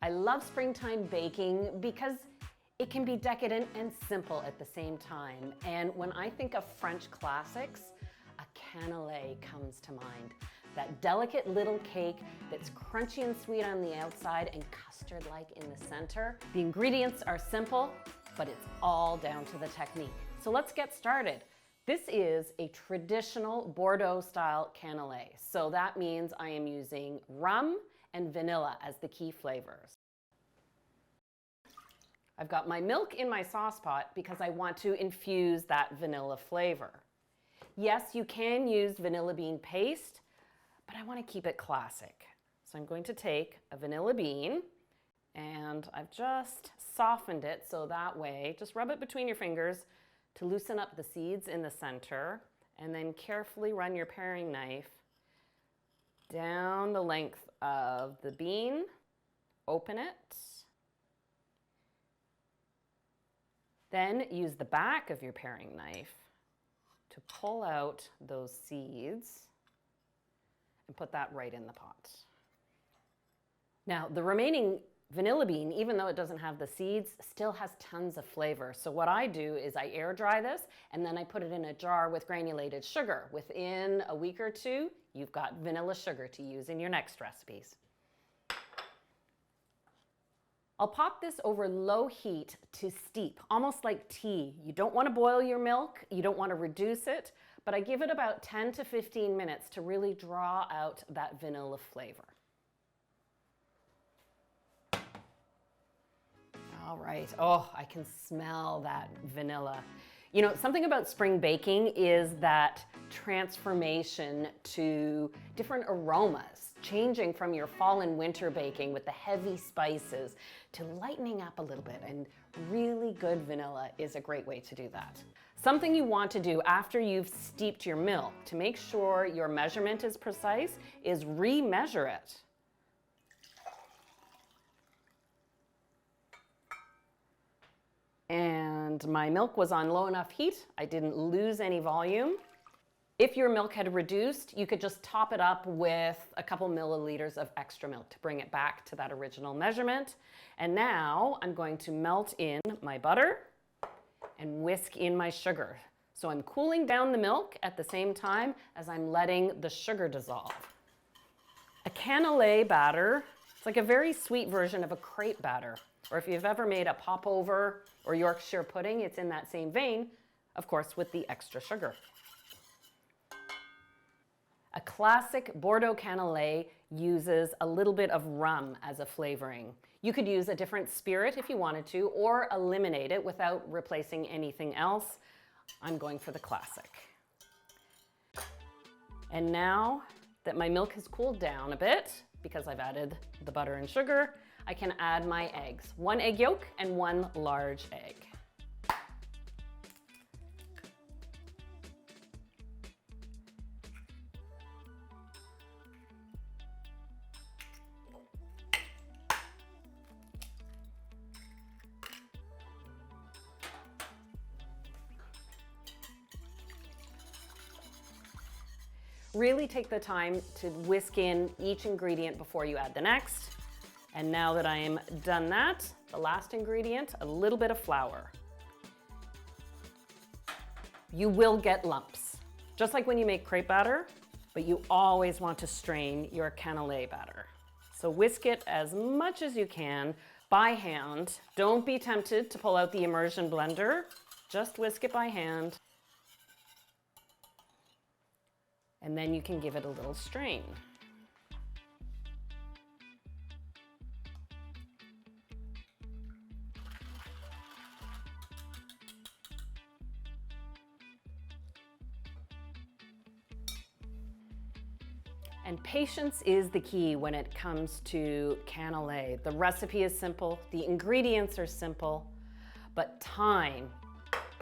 I love springtime baking because it can be decadent and simple at the same time. And when I think of French classics, a cannelé comes to mind. That delicate little cake that's crunchy and sweet on the outside and custard-like in the center. The ingredients are simple, but it's all down to the technique. So let's get started. This is a traditional Bordeaux style cannelé. So that means I am using rum and vanilla as the key flavors. I've got my milk in my sauce pot because I want to infuse that vanilla flavor. Yes, you can use vanilla bean paste, but I want to keep it classic. So I'm going to take a vanilla bean and I've just softened it so that way, just rub it between your fingers to loosen up the seeds in the center, and then carefully run your paring knife down the length of the bean, open it, then use the back of your paring knife to pull out those seeds and put that right in the pot. Now, the remaining vanilla bean, even though it doesn't have the seeds, still has tons of flavor. So what I do is I air dry this and then I put it in a jar with granulated sugar. Within a week or two, you've got vanilla sugar to use in your next recipes. I'll pop this over low heat to steep, almost like tea. You don't want to boil your milk, you don't want to reduce it, but I give it about 10 to 15 minutes to really draw out that vanilla flavor. All right, oh, I can smell that vanilla. You know, something about spring baking is that transformation to different aromas, changing from your fall and winter baking with the heavy spices to lightening up a little bit, and really good vanilla is a great way to do that. Something you want to do after you've steeped your milk to make sure your measurement is precise is re-measure it. And my milk was on low enough heat. I didn't lose any volume. If your milk had reduced, you could just top it up with a couple milliliters of extra milk to bring it back to that original measurement. And now I'm going to melt in my butter and whisk in my sugar. So I'm cooling down the milk at the same time as I'm letting the sugar dissolve. A cannelé batter, it's like a very sweet version of a crepe batter. Or if you've ever made a popover or Yorkshire pudding, it's in that same vein, of course, with the extra sugar. A classic Bordeaux cannelé uses a little bit of rum as a flavoring. You could use a different spirit if you wanted to, or eliminate it without replacing anything else. I'm going for the classic. And now that my milk has cooled down a bit, because I've added the butter and sugar, I can add my eggs. 1 egg yolk and 1 large egg. Really take the time to whisk in each ingredient before you add the next. And now that I am done that, the last ingredient, a little bit of flour. You will get lumps, just like when you make crepe batter, but you always want to strain your cannelé batter. So whisk it as much as you can by hand. Don't be tempted to pull out the immersion blender. Just whisk it by hand. And then you can give it a little strain. And patience is the key when it comes to cannelé. The recipe is simple, the ingredients are simple, but time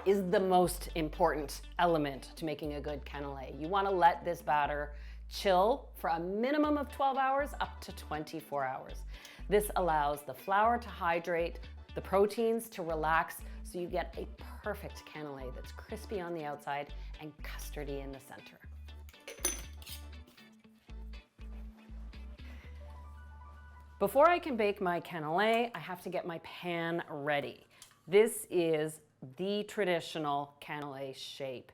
is the most important element to making a good cannelé. You want to let this batter chill for a minimum of 12 hours up to 24 hours. This allows the flour to hydrate, the proteins to relax, so you get a perfect cannelé that's crispy on the outside and custardy in the center. Before I can bake my cannelé, I have to get my pan ready. This is the traditional cannelé shape.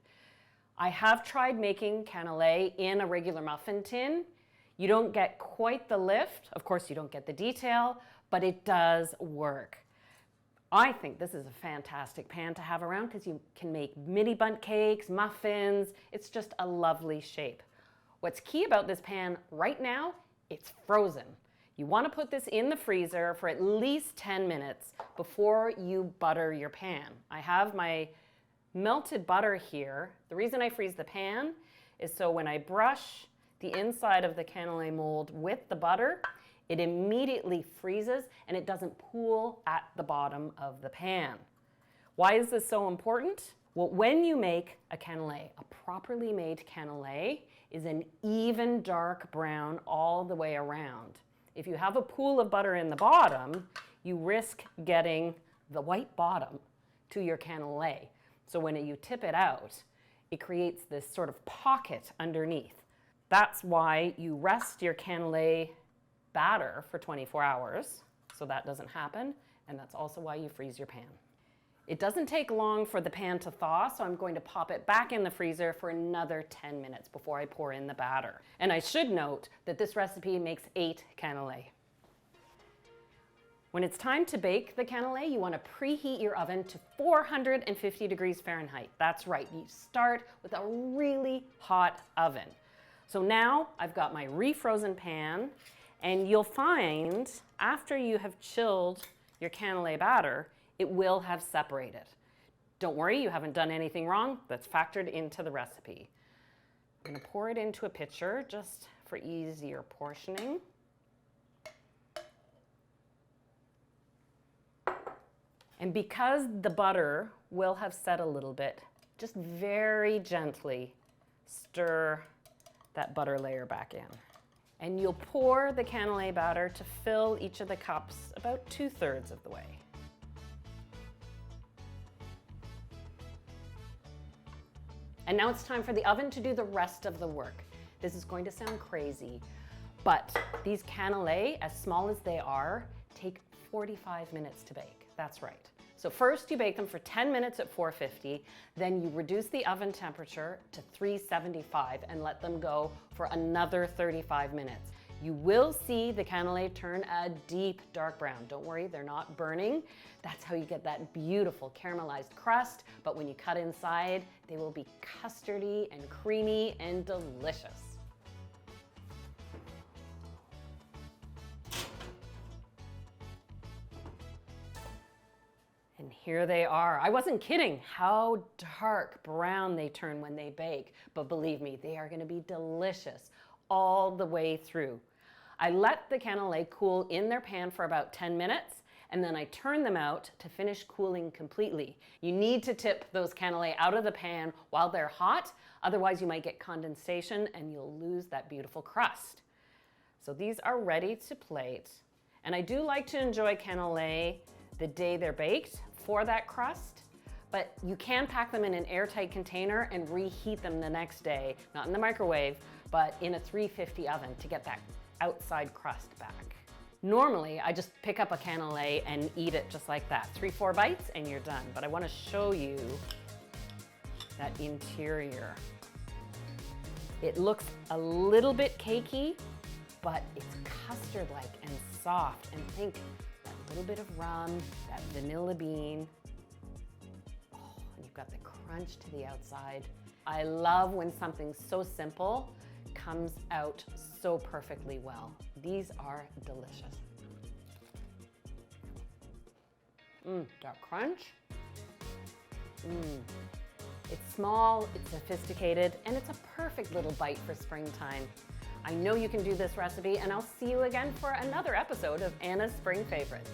I have tried making cannelé in a regular muffin tin. You don't get quite the lift. Of course, you don't get the detail, but it does work. I think this is a fantastic pan to have around because you can make mini bundt cakes, muffins. It's just a lovely shape. What's key about this pan right now, it's frozen. You want to put this in the freezer for at least 10 minutes before you butter your pan. I have my melted butter here. The reason I freeze the pan is so when I brush the inside of the cannelé mold with the butter, it immediately freezes and it doesn't pool at the bottom of the pan. Why is this so important? Well, when you make a cannelé, a properly made cannelé is an even dark brown all the way around. If you have a pool of butter in the bottom, you risk getting the white bottom to your cannelé. So when you tip it out, it creates this sort of pocket underneath. That's why you rest your cannelé batter for 24 hours, so that doesn't happen, and that's also why you freeze your pan. It doesn't take long for the pan to thaw, so I'm going to pop it back in the freezer for another 10 minutes before I pour in the batter. And I should note that this recipe makes 8 cannelé. When it's time to bake the cannelé, you want to preheat your oven to 450 degrees Fahrenheit. That's right, you start with a really hot oven. So now I've got my refrozen pan, and you'll find after you have chilled your cannelé batter, it will have separated. Don't worry, you haven't done anything wrong. That's factored into the recipe. I'm going to pour it into a pitcher just for easier portioning. And because the butter will have set a little bit, just very gently stir that butter layer back in. And you'll pour the cannelé batter to fill each of the cups about 2/3 of the way. And now it's time for the oven to do the rest of the work. This is going to sound crazy, but these cannelé, as small as they are, take 45 minutes to bake. That's right. So first you bake them for 10 minutes at 450, then you reduce the oven temperature to 375 and let them go for another 35 minutes. You will see the cannelé turn a deep dark brown. Don't worry, they're not burning. That's how you get that beautiful caramelized crust, but when you cut inside, they will be custardy and creamy and delicious. And here they are. I wasn't kidding how dark brown they turn when they bake, but believe me, they are going to be delicious all the way through. I let the cannelé cool in their pan for about 10 minutes, and then I turn them out to finish cooling completely. You need to tip those cannelé out of the pan while they're hot, otherwise you might get condensation and you'll lose that beautiful crust. So these are ready to plate, and I do like to enjoy cannelé the day they're baked for that crust, but you can pack them in an airtight container and reheat them the next day, not in the microwave, but in a 350 oven to get that outside crust back. Normally, I just pick up a cannelé and eat it just like that. 3-4 bites and you're done. But I want to show you that interior. It looks a little bit cakey, but it's custard-like and soft. And think that little bit of rum, that vanilla bean. Oh, and you've got the crunch to the outside. I love when something so simple comes out so perfectly well. These are delicious. That crunch. It's small, it's sophisticated, and it's a perfect little bite for springtime. I know you can do this recipe, and I'll see you again for another episode of Anna's Spring Favorites.